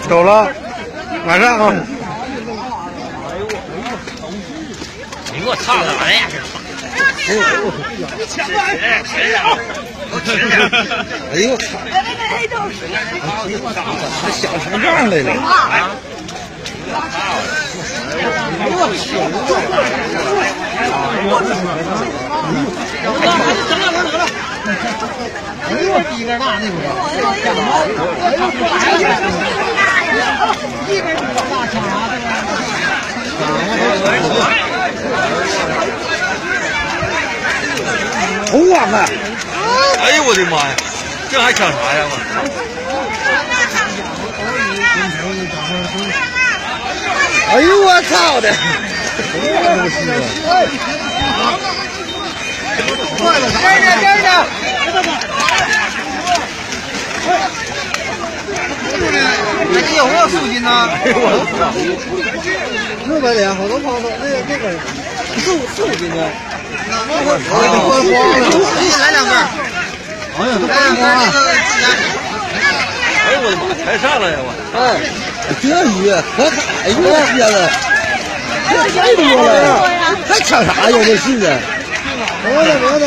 走了，马上啊！你给我唱哪呀？哎呦我操！这小成这样来了。哎呦，比个大那个。一根大枪啊！头王啊！哎呦我的妈呀！这还抢啥呀我？哎呦我操的！快了，跟着！那你有没有数斤呢？600好多跑到那个4、5斤的。来2根。哎呀，都快光了。哎呦我的妈！太上了呀我！哎，这鱼可太多了，这太多了，还抢啥呀？这是的。没有的。